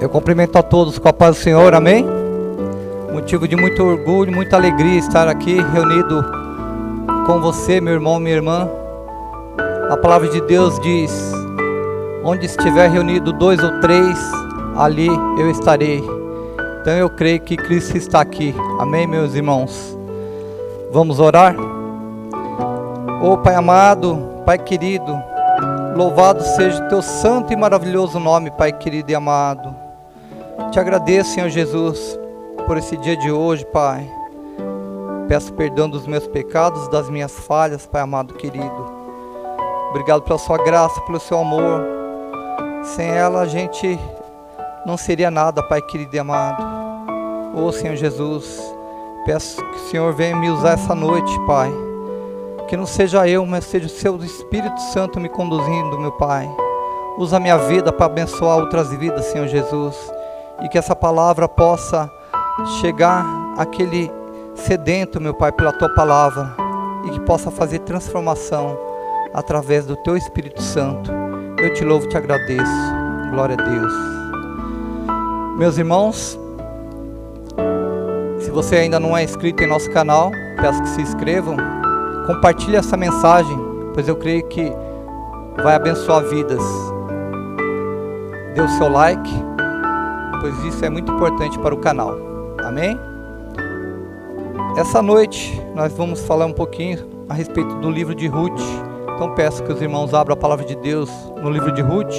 Eu cumprimento a todos com a paz do Senhor, amém? Motivo de muito orgulho, muita alegria estar aqui reunido com você, meu irmão, minha irmã. A palavra de Deus diz: onde estiver reunido 2 ou 3, ali eu estarei. Então eu creio que Cristo está aqui, amém, meus irmãos? Vamos orar? Ô Pai amado, Pai querido, louvado seja o teu santo e maravilhoso nome, Pai querido e amado. Te agradeço, Senhor Jesus, por esse dia de hoje, Pai. Peço perdão dos meus pecados, das minhas falhas, Pai amado querido. Obrigado pela sua graça, pelo seu amor. Sem ela a gente não seria nada, Pai querido e amado. Ô Senhor Jesus, peço que o Senhor venha me usar essa noite, Pai. Que não seja eu, mas seja o seu Espírito Santo me conduzindo, meu Pai. Usa a minha vida para abençoar outras vidas, Senhor Jesus. E que essa palavra possa chegar àquele sedento, meu Pai, pela Tua palavra. E que possa fazer transformação através do Teu Espírito Santo. Eu te louvo e te agradeço. Glória a Deus. Meus irmãos, se você ainda não é inscrito em nosso canal, peço que se inscrevam. Compartilhe essa mensagem, pois eu creio que vai abençoar vidas. Dê o seu like, pois isso é muito importante para o canal. Amém? Essa noite nós vamos falar um pouquinho a respeito do livro de Ruth. Então peço que os irmãos abram a palavra de Deus no livro de Ruth,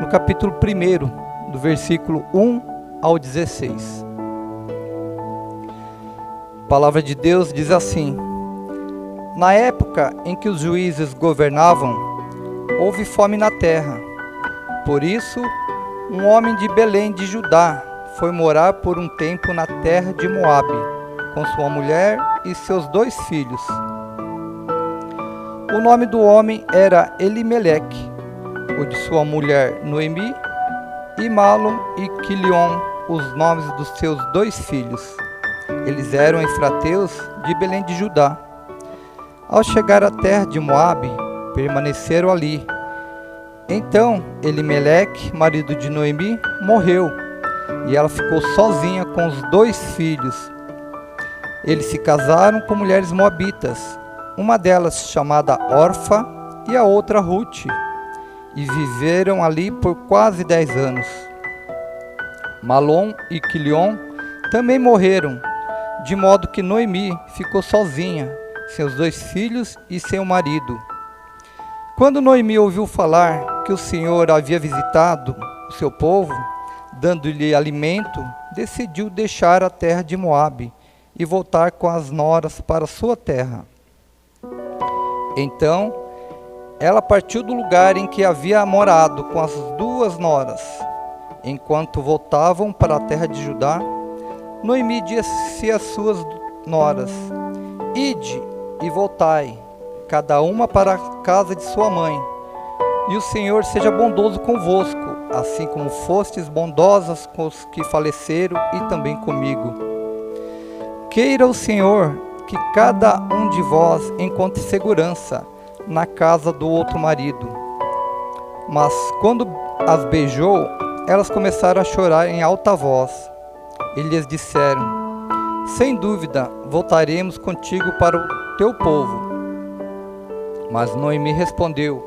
no capítulo 1, do versículo 1 ao 16. A palavra de Deus diz assim: na época em que os juízes governavam, houve fome na terra. Por isso, um homem de Belém de Judá foi morar por um tempo na terra de Moabe, com sua mulher e seus 2 filhos. O nome do homem era Elimeleque, o de sua mulher Noemi, e Malom e Quilion, os nomes dos seus 2 filhos. Eles eram efrateus de Belém de Judá. Ao chegar à terra de Moabe, permaneceram ali. Então Elimeleque, marido de Noemi, morreu, e ela ficou sozinha com os 2 filhos. Eles se casaram com mulheres moabitas, uma delas chamada Orfa e a outra Ruth, e viveram ali por quase 10 anos. Malom e Quilion também morreram, de modo que Noemi ficou sozinha, seus 2 filhos e seu marido. Quando Noemi ouviu falar que o Senhor havia visitado o seu povo, dando-lhe alimento, decidiu deixar a terra de Moabe e voltar com as noras para sua terra. Então, ela partiu do lugar em que havia morado com as 2 noras. Enquanto voltavam para a terra de Judá, Noemi disse às suas noras: ide e voltai, cada uma para a casa de sua mãe, e o Senhor seja bondoso convosco, assim como fostes bondosas com os que faleceram e também comigo. Queira o Senhor que cada um de vós encontre segurança na casa do outro marido. Mas quando as beijou, elas começaram a chorar em alta voz. E lhes disseram: sem dúvida voltaremos contigo para o teu povo. Mas Noemi respondeu: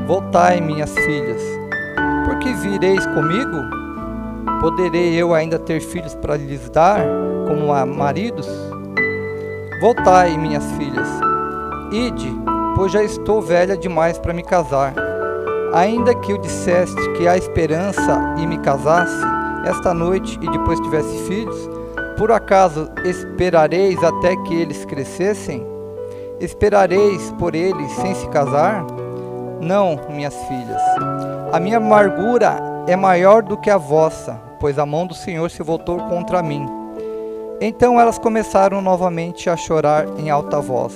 voltai, minhas filhas, porque vireis comigo? Poderei eu ainda ter filhos para lhes dar como a maridos? Voltai, minhas filhas, ide, pois já estou velha demais para me casar. Ainda que eu disseste que há esperança e me casasse esta noite e depois tivesse filhos, por acaso esperareis até que eles crescessem? Esperareis por eles sem se casar? Não, minhas filhas. A minha amargura é maior do que a vossa, pois a mão do Senhor se voltou contra mim. Então elas começaram novamente a chorar em alta voz.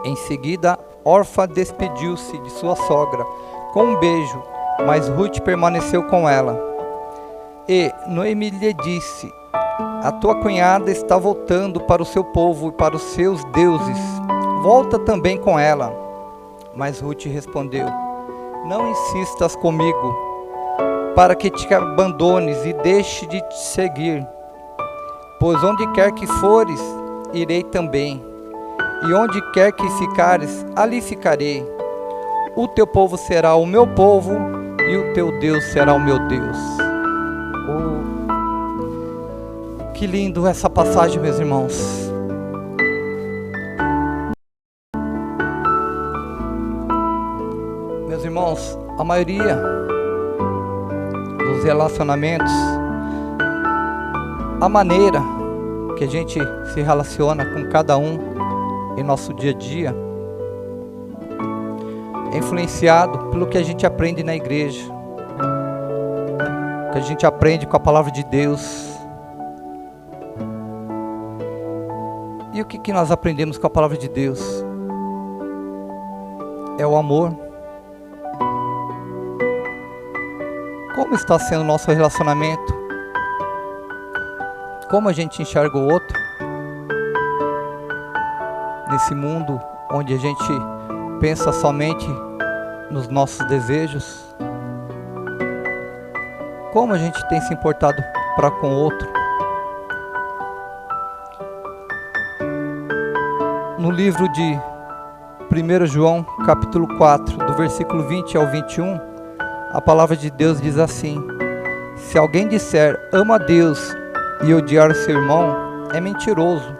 Em seguida, Orfa despediu-se de sua sogra com um beijo, mas Ruth permaneceu com ela. E Noemi lhe disse: a tua cunhada está voltando para o seu povo e para os seus deuses. Volta também com ela. Mas Ruth respondeu: não insistas comigo, para que te abandones e deixe de te seguir. Pois onde quer que fores, irei também, e onde quer que ficares, ali ficarei. O teu povo será o meu povo, e o teu Deus será o meu Deus. Oh, que lindo essa passagem, meus irmãos. Meus irmãos, a maioria dos relacionamentos, a maneira que a gente se relaciona com cada um em nosso dia a dia, é influenciado pelo que a gente aprende na igreja, que a gente aprende com a palavra de Deus. E o que nós aprendemos com a palavra de Deus? É o amor. Como está sendo o nosso relacionamento? Como a gente enxerga o outro? Nesse mundo onde a gente pensa somente nos nossos desejos? Como a gente tem se importado para com o outro? No livro de 1 João, capítulo 4, do versículo 20 ao 21, a palavra de Deus diz assim: se alguém disser ama a Deus e odiar o seu irmão, é mentiroso,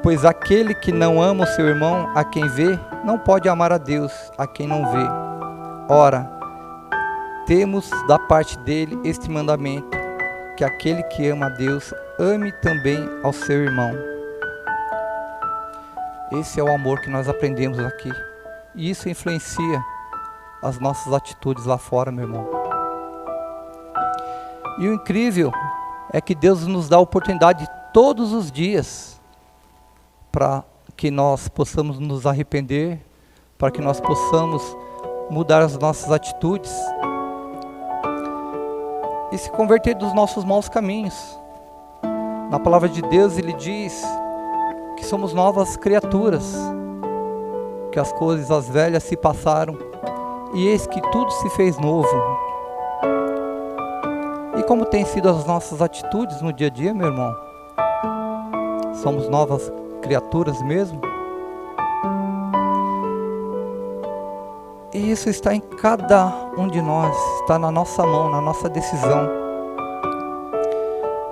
pois aquele que não ama o seu irmão a quem vê, não pode amar a Deus a quem não vê. Ora, temos da parte dele este mandamento, que aquele que ama a Deus, ame também ao seu irmão. Esse é o amor que nós aprendemos aqui, e isso influencia as nossas atitudes lá fora, meu irmão. E o incrível é que Deus nos dá a oportunidade todos os dias para que nós possamos nos arrepender, para que nós possamos mudar as nossas atitudes e se converter dos nossos maus caminhos. Na palavra de Deus ele diz que somos novas criaturas, que as coisas velhas se passaram e eis que tudo se fez novo. E como tem sido as nossas atitudes no dia a dia, meu irmão? Somos novas criaturas mesmo? E isso está em cada um de nós, está na nossa mão, na nossa decisão.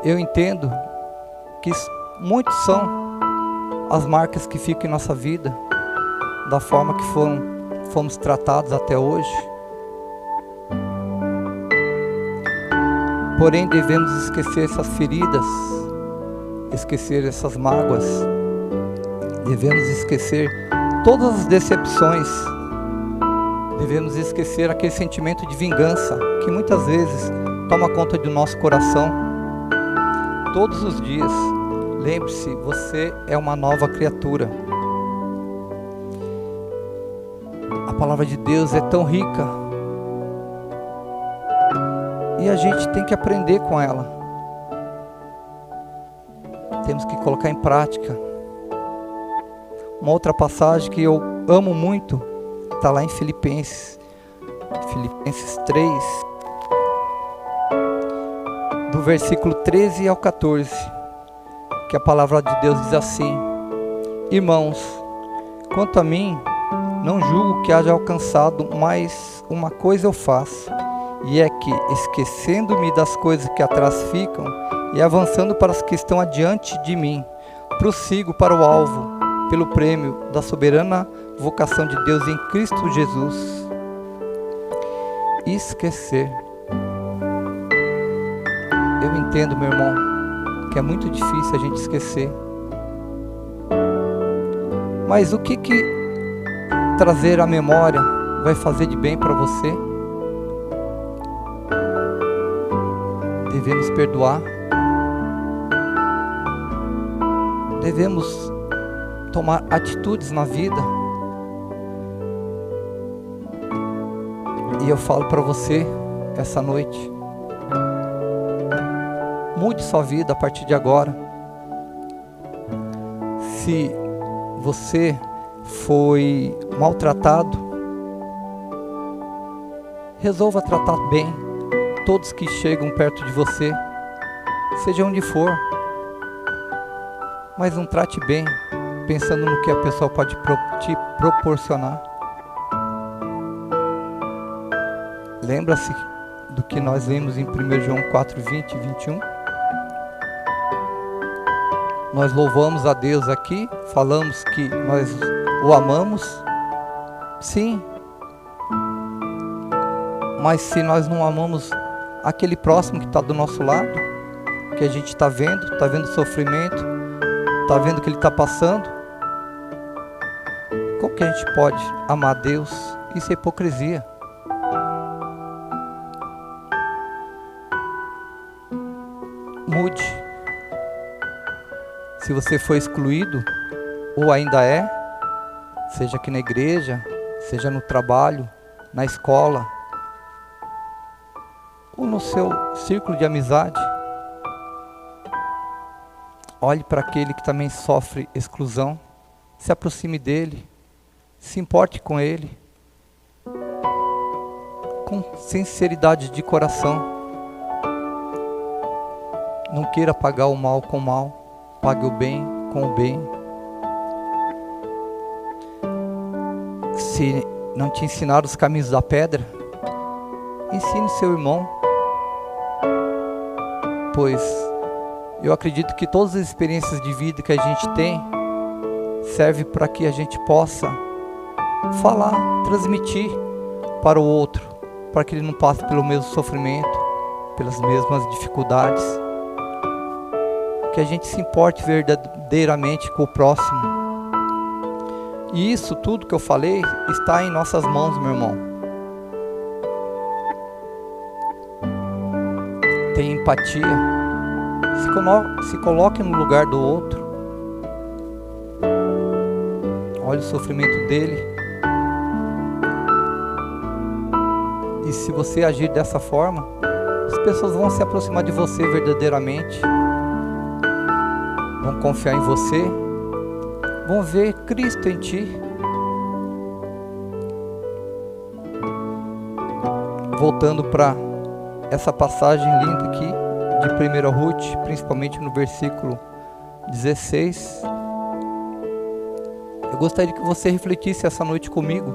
Eu entendo que muitos são as marcas que ficam em nossa vida, da forma que fomos tratados até hoje. Porém, devemos esquecer essas feridas, esquecer essas mágoas, devemos esquecer todas as decepções, devemos esquecer aquele sentimento de vingança que muitas vezes toma conta do nosso coração. Todos os dias, lembre-se, você é uma nova criatura. A palavra de Deus é tão rica e a gente tem que aprender com ela. Temos que colocar em prática. Uma outra passagem que eu amo muito está lá em Filipenses 3, do versículo 13 ao 14, que a palavra de Deus diz assim: irmãos, quanto a mim, não julgo que haja alcançado, mas uma coisa eu faço, e é que, esquecendo-me das coisas que atrás ficam, e avançando para as que estão adiante de mim, prossigo para o alvo, pelo prêmio da soberana vocação de Deus em Cristo Jesus. Esquecer. Eu entendo, meu irmão, que é muito difícil a gente esquecer. Mas o que trazer à memória vai fazer de bem para você? Devemos perdoar. Devemos tomar atitudes na vida. E eu falo para você essa noite: mude sua vida a partir de agora. Se você foi maltratado, resolva tratar bem todos que chegam perto de você, seja onde for, mas não trate bem, pensando no que a pessoa pode te proporcionar. Lembra-se do que nós lemos em 1 João 4, 20 e 21? Nós louvamos a Deus aqui, falamos que nós o amamos, sim, mas se nós não amamos aquele próximo que está do nosso lado, que a gente está vendo o sofrimento, está vendo o que ele está passando, como que a gente pode amar Deus? Isso é hipocrisia. Mude. Se você foi excluído, ou ainda é, seja aqui na igreja, seja no trabalho, na escola, ou no seu círculo de amizade, olhe para aquele que também sofre exclusão, se aproxime dele, se importe com ele, com sinceridade de coração. Não queira pagar o mal com o mal, pague o bem com o bem. Se não te ensinaram os caminhos da pedra, ensine seu irmão, pois eu acredito que todas as experiências de vida que a gente tem serve para que a gente possa falar, transmitir para o outro, para que ele não passe pelo mesmo sofrimento, pelas mesmas dificuldades. Que a gente se importe verdadeiramente com o próximo. E isso tudo que eu falei está em nossas mãos, meu irmão. Tenha empatia. Se coloque no lugar do outro. Olhe o sofrimento dele. E se você agir dessa forma, as pessoas vão se aproximar de você verdadeiramente. Vão confiar em você, vão ver Cristo em ti. Voltando para essa passagem linda aqui de 1 Ruth, principalmente no versículo 16, eu gostaria que você refletisse essa noite comigo.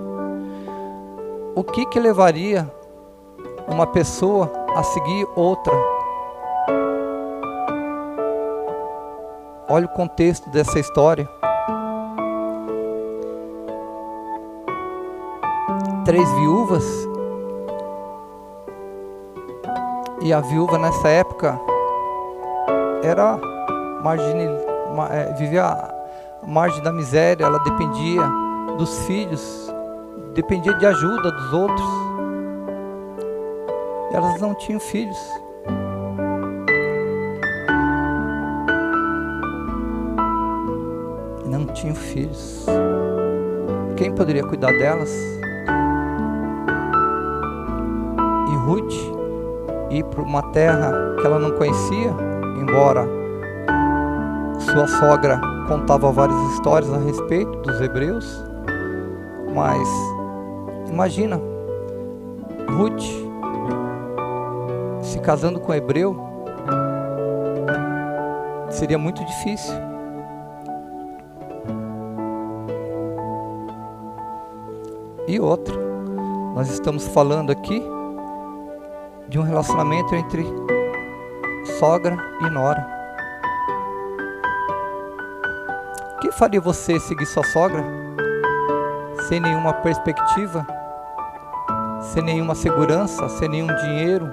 O que levaria uma pessoa a seguir outra? Olha o contexto dessa história. 3 viúvas. E a viúva nessa época era vivia à margem da miséria. Ela dependia dos filhos, dependia de ajuda dos outros. E elas não tinham filhos. Não tinham filhos. Quem poderia cuidar delas? E Ruth ir para uma terra que ela não conhecia, embora sua sogra contava várias histórias a respeito dos hebreus. Mas imagina Ruth se casando com um hebreu, seria muito difícil. E outra, nós estamos falando aqui de um relacionamento entre sogra e nora. O que faria você seguir sua sogra sem nenhuma perspectiva, sem nenhuma segurança, sem nenhum dinheiro?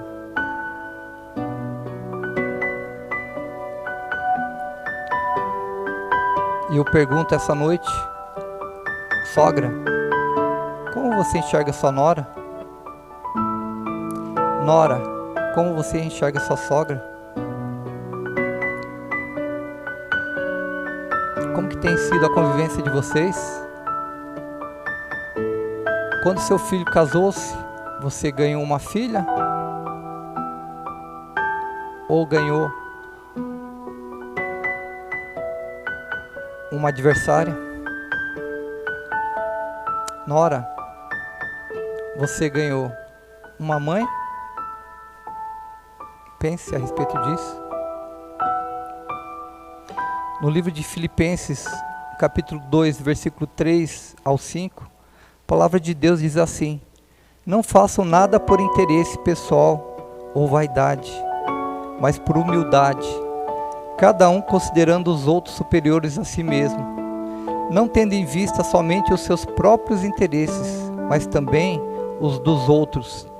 E eu pergunto essa noite, sogra, como você enxerga sua nora? Nora, como você enxerga sua sogra? Como que tem sido a convivência de vocês? Quando seu filho casou-se, você ganhou uma filha? Ou ganhou uma adversária? Nora, você ganhou uma mãe pense a respeito disso. No livro de Filipenses, capítulo 2, versículo 3 ao 5, a palavra de Deus diz assim: não façam nada por interesse pessoal ou vaidade, mas por humildade, cada um considerando os outros superiores a si mesmo, não tendo em vista somente os seus próprios interesses, mas também os dos outros.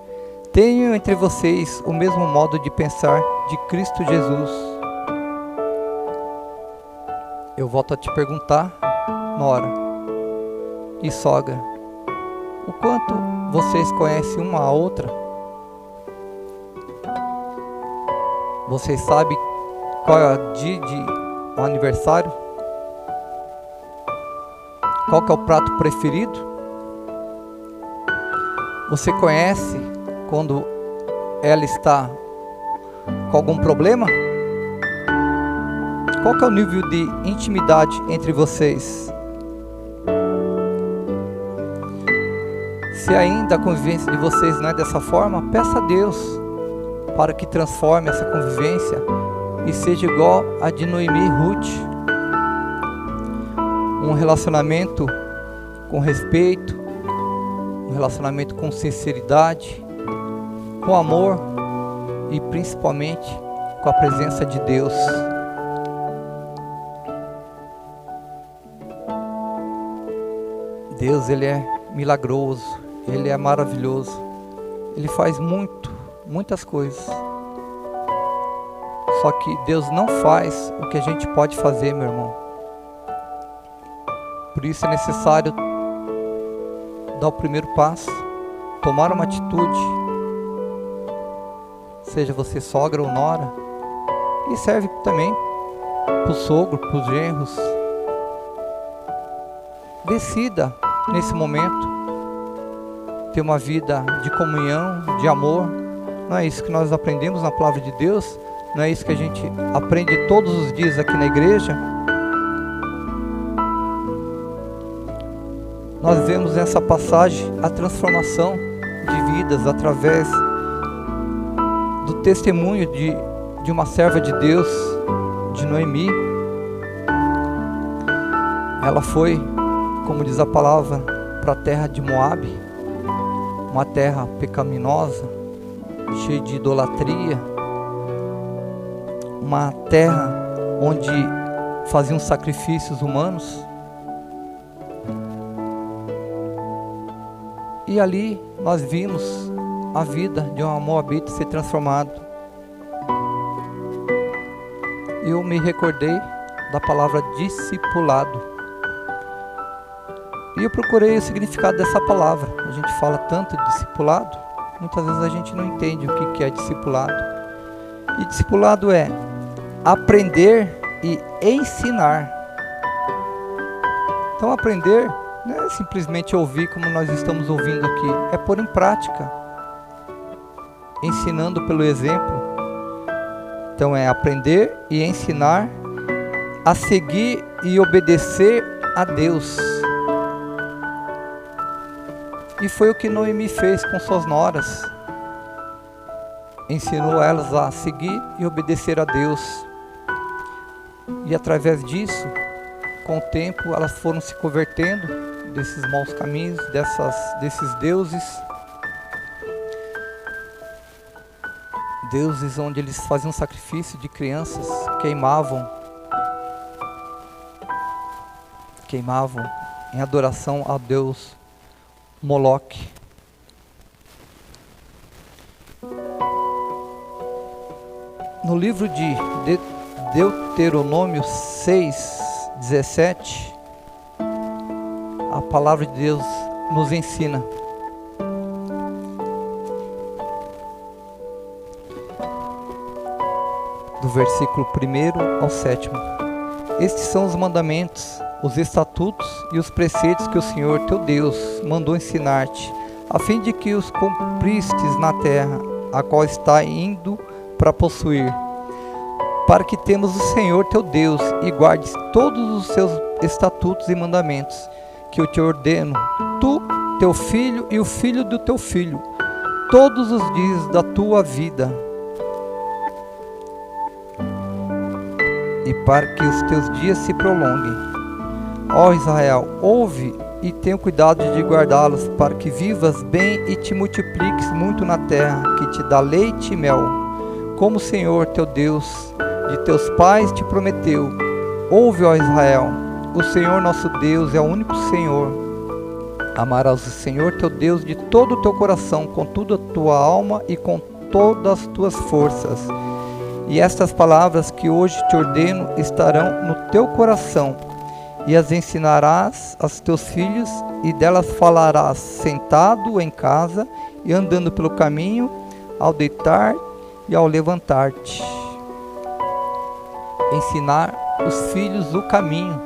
Tenham entre vocês o mesmo modo de pensar de Cristo Jesus. Eu volto a te perguntar, nora e sogra, o quanto vocês conhecem uma a outra? Vocês sabem qual é o dia do aniversário? Qual que é o prato preferido? Você conhece quando ela está com algum problema? Qual que é o nível de intimidade entre vocês? Se ainda a convivência de vocês não é dessa forma, peça a Deus para que transforme essa convivência e seja igual a de Noemi e Ruth. Um relacionamento com respeito, um relacionamento com sinceridade, com amor e principalmente com a presença de Deus. Deus, Ele é milagroso, Ele é maravilhoso, Ele faz muitas coisas. Só que Deus não faz o que a gente pode fazer, meu irmão. Por isso é necessário dar o primeiro passo, tomar uma atitude, seja você sogra ou nora, e serve também para o sogro, para os genros. Decida nesse momento ter uma vida de comunhão, de amor. Não é isso que nós aprendemos na palavra de Deus? Não é isso que a gente aprende todos os dias aqui na igreja? Nós vemos nessa passagem a transformação de vidas através do testemunho de uma serva de Deus, de Noemi. Ela foi, como diz a palavra, para a terra de Moabe, uma terra pecaminosa, cheia de idolatria, uma terra onde faziam sacrifícios humanos. E ali nós vimos a vida de uma moabita ser transformada. Eu me recordei da palavra discipulado. E eu procurei o significado dessa palavra. A gente fala tanto de discipulado, muitas vezes a gente não entende o que é discipulado. E discipulado é aprender e ensinar. Então aprender não é simplesmente ouvir como nós estamos ouvindo aqui, é pôr em prática, ensinando pelo exemplo. Então é aprender e ensinar a seguir e obedecer a Deus. E foi o que Noemi fez com suas noras. Ensinou elas a seguir e obedecer a Deus. E através disso, com o tempo, elas foram se convertendo desses maus caminhos, desses deuses onde eles faziam sacrifício de crianças, queimavam em adoração a Deus Moloque. No livro de Deuteronômio 6:17, a palavra de Deus nos ensina: do versículo 1 ao 7. Estes são os mandamentos, os estatutos e os preceitos que o Senhor teu Deus mandou ensinar-te, a fim de que os cumpristes na terra, a qual está indo para possuir, para que temas o Senhor teu Deus e guardes todos os seus estatutos e mandamentos, que eu te ordeno, tu, teu filho e o filho do teu filho, todos os dias da tua vida, e para que os teus dias se prolonguem. Ó Israel, ouve e tenha cuidado de guardá-los, para que vivas bem e te multipliques muito na terra, que te dá leite e mel, como o Senhor teu Deus de teus pais te prometeu. Ouve, ó Israel, o Senhor nosso Deus é o único Senhor. Amarás o Senhor teu Deus de todo o teu coração, com toda a tua alma e com todas as tuas forças. E estas palavras que hoje te ordeno estarão no teu coração, e as ensinarás aos teus filhos, e delas falarás sentado em casa e andando pelo caminho, ao deitar e ao levantar-te. Ensinar os filhos o caminho.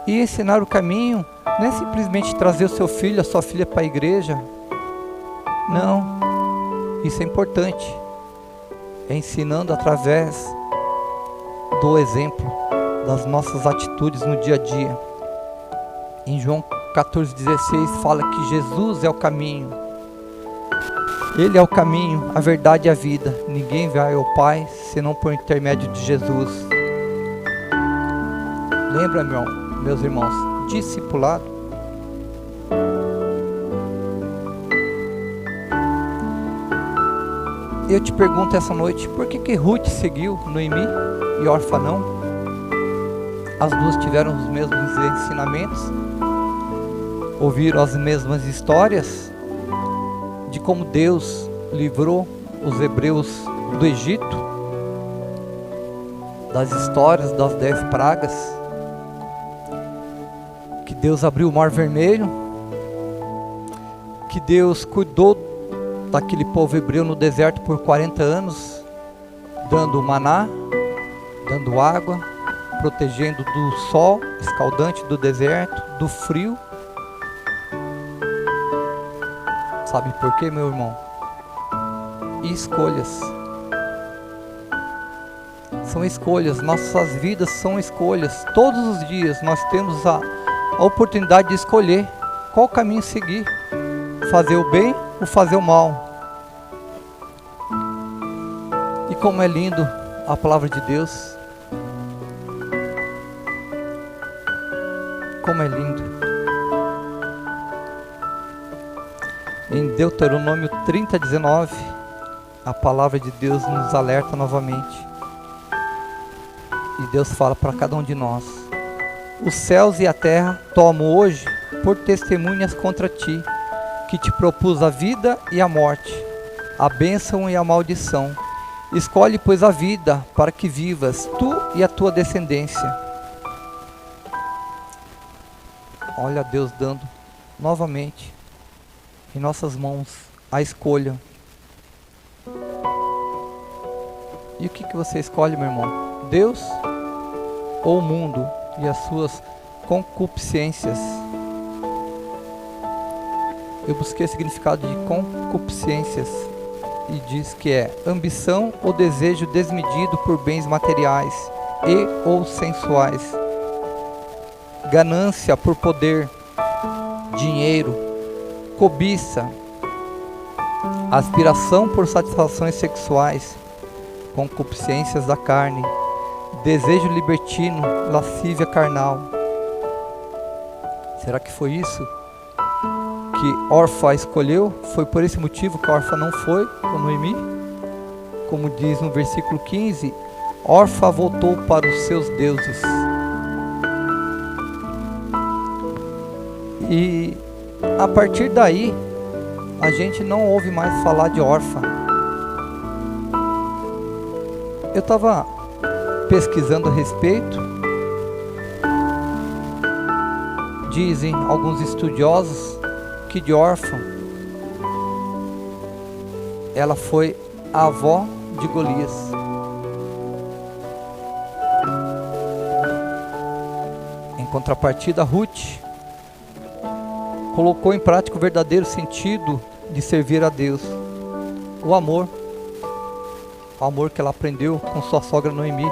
E ensinar o caminho não é simplesmente trazer o seu filho, a sua filha para a igreja. Não, isso é importante. É ensinando através do exemplo, das nossas atitudes no dia a dia. Em João 14,16 fala que Jesus é o caminho. Ele é o caminho, a verdade e a vida. Ninguém vai ao Pai senão por intermédio de Jesus. Lembra, meus irmãos, discipulado. Eu te pergunto essa noite, por que Ruth seguiu Noemi e Orfa não? As duas tiveram os mesmos ensinamentos, ouviram as mesmas histórias de como Deus livrou os hebreus do Egito, das histórias das 10 pragas, que Deus abriu o Mar Vermelho, que Deus cuidou daquele povo hebreu no deserto por 40 anos, dando maná, dando água, protegendo do sol escaldante do deserto, do frio. Sabe por quê, meu irmão? Escolhas. São escolhas, nossas vidas são escolhas. Todos os dias nós temos a oportunidade de escolher qual caminho seguir. Fazer o bem ou fazer o mal. E como é lindo a palavra de Deus. Como é lindo. Em Deuteronômio 30:19, a palavra de Deus nos alerta novamente. E Deus fala para cada um de nós: os céus e a terra tomo hoje por testemunhas contra ti, que te propus a vida e a morte, a bênção e a maldição. Escolhe, pois, a vida, para que vivas, tu e a tua descendência. Olha Deus dando novamente em nossas mãos a escolha. E o que você escolhe, meu irmão? Deus ou o mundo e as suas concupiscências? Eu busquei o significado de concupiscências e diz que é ambição ou desejo desmedido por bens materiais e ou sensuais, ganância por poder, dinheiro, cobiça, aspiração por satisfações sexuais, concupiscências da carne, desejo libertino, lascívia carnal. Será que foi isso que Orfa escolheu? Foi por esse motivo que Orfa não foi com Noemi? Como diz no versículo 15, Orfa voltou para os seus deuses. E a partir daí, a gente não ouve mais falar de Orfa. Eu estava pesquisando a respeito. Dizem alguns estudiosos que de Orfa, ela foi a avó de Golias. Em contrapartida, Ruth colocou em prática o verdadeiro sentido de servir a Deus. O amor que ela aprendeu com sua sogra Noemi,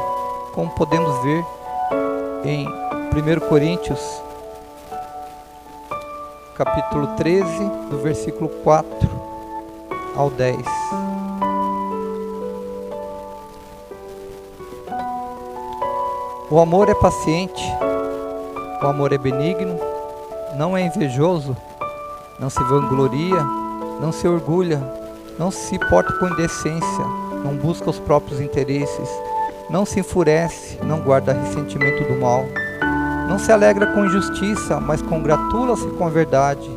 como podemos ver em 1 Coríntios capítulo 13, do versículo 4 ao 10. O amor é paciente, o amor é benigno, não é invejoso, não se vangloria, não se orgulha, não se porta com indecência, não busca os próprios interesses, não se enfurece, não guarda ressentimento do mal, não se alegra com injustiça, mas congratula-se com a verdade.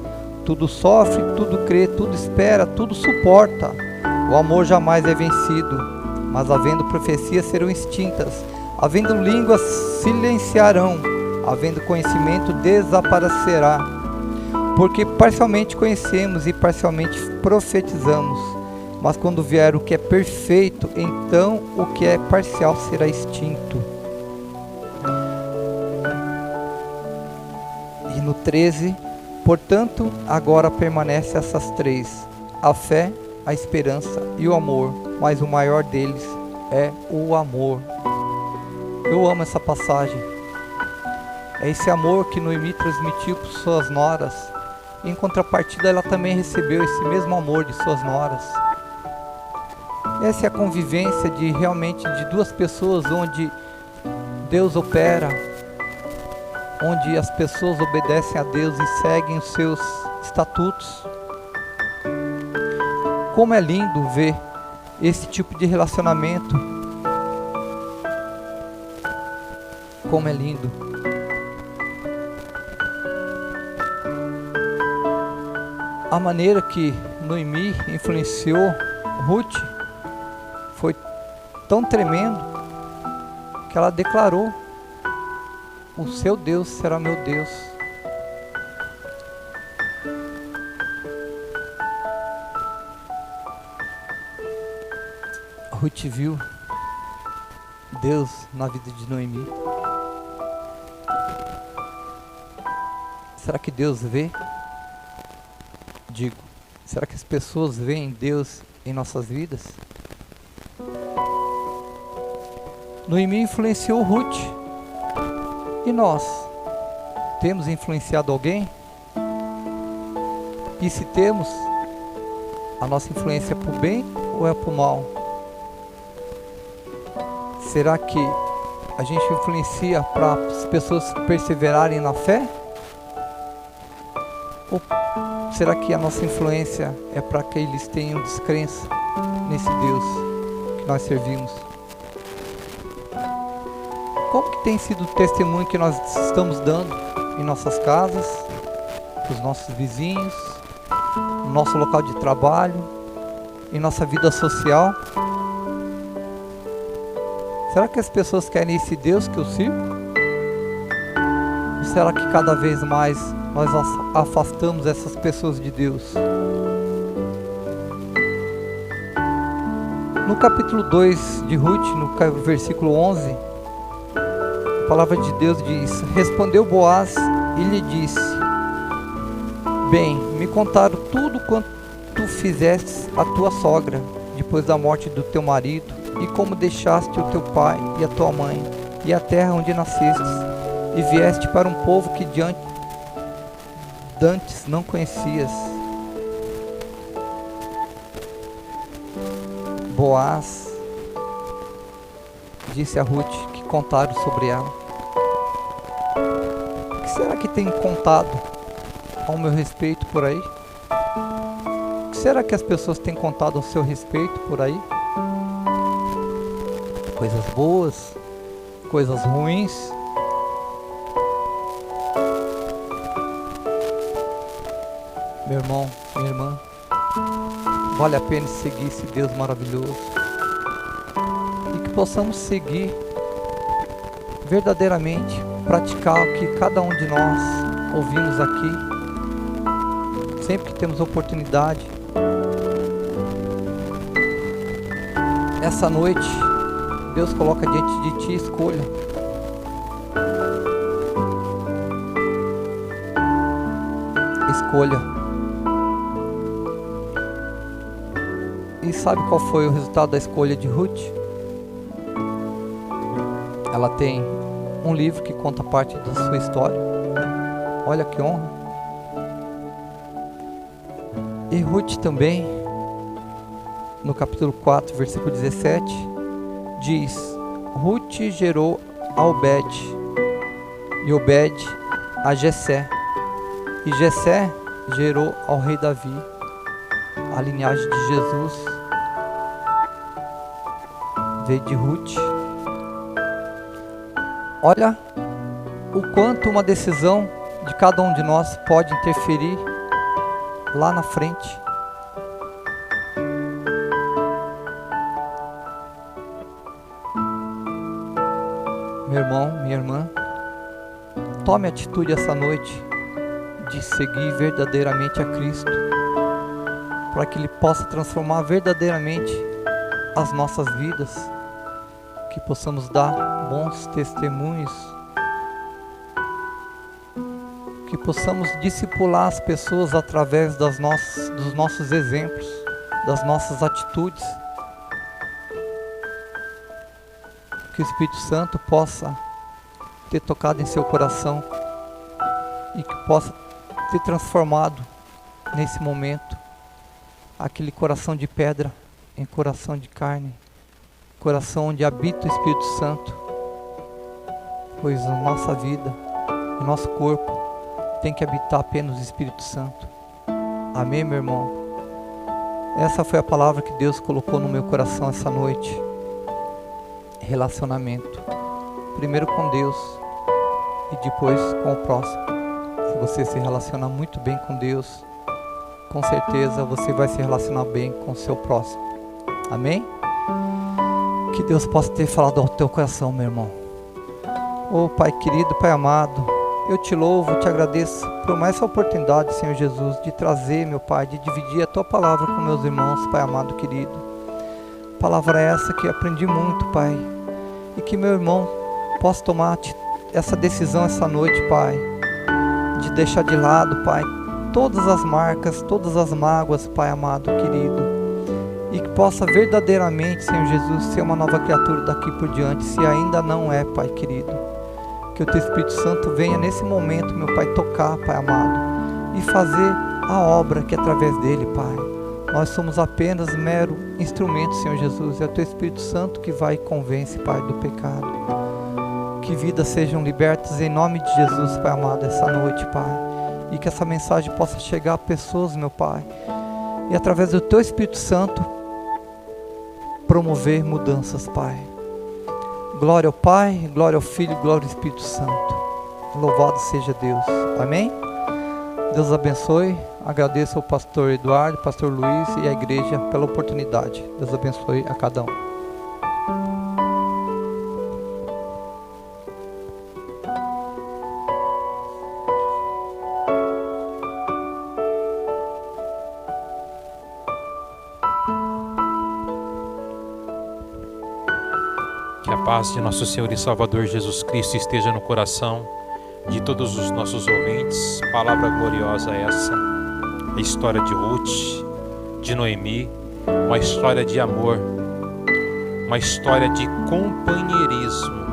Tudo sofre, tudo crê, tudo espera, tudo suporta. O amor jamais é vencido, mas havendo profecias serão extintas, havendo línguas silenciarão, havendo conhecimento desaparecerá. Porque parcialmente conhecemos e parcialmente profetizamos, mas quando vier o que é perfeito, então o que é parcial será extinto. E no 13, portanto, agora permanece essas três: a fé, a esperança e o amor, mas o maior deles é o amor. Eu amo essa passagem. É esse amor que Noemi transmitiu para suas noras. Em contrapartida, ela também recebeu esse mesmo amor de suas noras. Essa é a convivência realmente de duas pessoas onde Deus opera, onde as pessoas obedecem a Deus e seguem os seus estatutos. Como é lindo ver esse tipo de relacionamento. Como é lindo. A maneira que Noemi influenciou Ruth foi tão tremendo que ela declarou: o seu Deus será meu Deus. Ruth viu Deus na vida de Noemi. Será que Deus vê? Digo, será que as pessoas veem Deus em nossas vidas? Noemi influenciou Ruth. E nós? Temos influenciado alguém? E se temos, a nossa influência é para o bem ou é para o mal? Será que a gente influencia para as pessoas perseverarem na fé? Ou será que a nossa influência é para que eles tenham descrença nesse Deus que nós servimos? Como que tem sido o testemunho que nós estamos dando em nossas casas, para os nossos vizinhos, no nosso local de trabalho, em nossa vida social? Será que as pessoas querem esse Deus que eu sirvo? Ou será que cada vez mais nós afastamos essas pessoas de Deus? No capítulo 2 de Ruth, no versículo 11, a palavra de Deus diz: respondeu Boaz e lhe disse: bem, me contaram tudo quanto tu fizeste a tua sogra, depois da morte do teu marido, e como deixaste o teu pai e a tua mãe, e a terra onde nascestes, e vieste para um povo que dantes não conhecias. Boaz disse a Ruth que contaram sobre ela. O que será que tem contado ao meu respeito por aí? O que será que as pessoas têm contado ao seu respeito por aí? Coisas boas, coisas ruins. Meu irmão, minha irmã, vale a pena seguir esse Deus maravilhoso e que possamos seguir verdadeiramente, praticar o que cada um de nós ouvimos aqui, sempre que temos oportunidade. Essa noite Deus coloca diante de ti escolha. Escolha. E sabe qual foi o resultado da escolha de Ruth? Ela tem um livro que conta parte da sua história. Olha que honra. E Ruth também, no capítulo 4, versículo 17, diz: Ruth gerou a Obed, e Obed a Jessé, e Jessé gerou ao rei Davi. A linhagem de Jesus veio de Ruth. Olha o quanto uma decisão de cada um de nós pode interferir lá na frente. Meu irmão, minha irmã, tome atitude essa noite de seguir verdadeiramente a Cristo, para que Ele possa transformar verdadeiramente as nossas vidas, que possamos dar bons testemunhos, que possamos discipular as pessoas através dos nossos exemplos, das nossas atitudes, que o Espírito Santo possa ter tocado em seu coração e que possa ter transformado nesse momento aquele coração de pedra em coração de carne, coração onde habita o Espírito Santo, pois a nossa vida, o nosso corpo tem que habitar apenas o Espírito Santo. Amém, meu irmão? Essa foi a palavra que Deus colocou no meu coração essa noite. Relacionamento, primeiro com Deus e depois com o próximo. Se você se relaciona muito bem com Deus, com certeza você vai se relacionar bem com o seu próximo. Amém? Que Deus possa ter falado ao teu coração, meu irmão. Oh Pai querido, Pai amado, eu te louvo, te agradeço por mais essa oportunidade, Senhor Jesus, de trazer, meu Pai, de dividir a tua palavra com meus irmãos, Pai amado querido. Palavra essa que aprendi muito, Pai, e que meu irmão possa tomar essa decisão essa noite, Pai, de deixar de lado, Pai, todas as marcas, todas as mágoas, Pai amado querido, e que possa verdadeiramente, Senhor Jesus, ser uma nova criatura daqui por diante, se ainda não é, Pai querido. Que o teu Espírito Santo venha nesse momento, meu Pai, tocar, Pai amado, e fazer a obra que é através dele, Pai. Nós somos apenas mero instrumento, Senhor Jesus. É o teu Espírito Santo que vai e convence, Pai, do pecado. Que vidas sejam libertas em nome de Jesus, Pai amado, essa noite, Pai. E que essa mensagem possa chegar a pessoas, meu Pai. E através do teu Espírito Santo, promover mudanças, Pai. Glória ao Pai, glória ao Filho, glória ao Espírito Santo. Louvado seja Deus. Amém? Deus abençoe. Agradeço ao pastor Eduardo, pastor Luiz e à igreja pela oportunidade. Deus abençoe a cada um. Que a paz de nosso Senhor e Salvador Jesus Cristo esteja no coração de todos os nossos ouvintes. Palavra gloriosa essa, a história de Ruth, de Noemi, uma história de amor, uma história de companheirismo.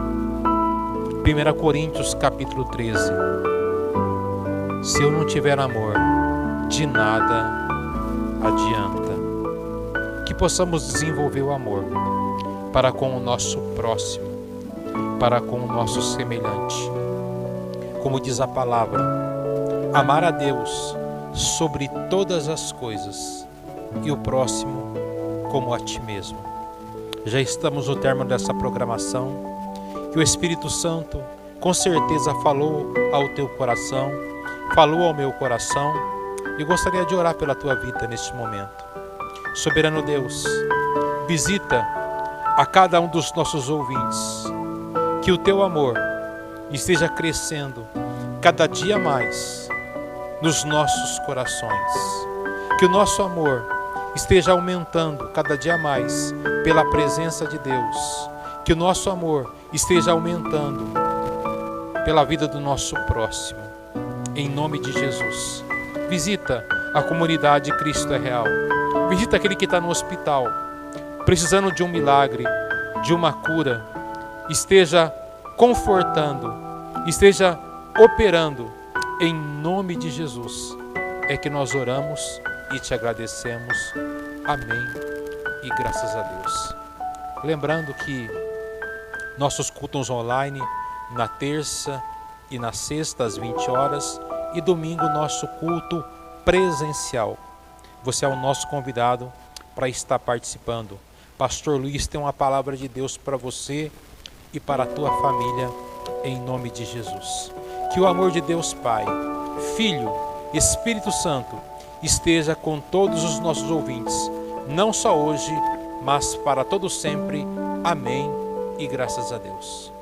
1 Coríntios capítulo 13. Se eu não tiver amor, de nada adianta. Que possamos desenvolver o amor para com o nosso próximo, para com o nosso semelhante. Como diz a palavra, amar a Deus sobre todas as coisas e o próximo como a ti mesmo. Já estamos no término dessa programação, que o Espírito Santo com certeza falou ao teu coração, falou ao meu coração, e gostaria de orar pela tua vida neste momento. Soberano Deus, visita a cada um dos nossos ouvintes, que o teu amor esteja crescendo cada dia mais nos nossos corações, que o nosso amor esteja aumentando cada dia mais pela presença de Deus, que o nosso amor esteja aumentando pela vida do nosso próximo, em nome de Jesus. Visita a comunidade Cristo é Real, visita aquele que está no hospital, precisando de um milagre, de uma cura, esteja confortando, esteja operando, em nome de Jesus. É que nós oramos e te agradecemos. Amém e graças a Deus. Lembrando que nossos cultos online na terça e na sexta às 20 horas e domingo nosso culto presencial. Você é o nosso convidado para estar participando. Pastor Luiz tem uma palavra de Deus para você e para a tua família, em nome de Jesus. Que o amor de Deus Pai, Filho, Espírito Santo esteja com todos os nossos ouvintes, não só hoje, mas para todo sempre. Amém e graças a Deus.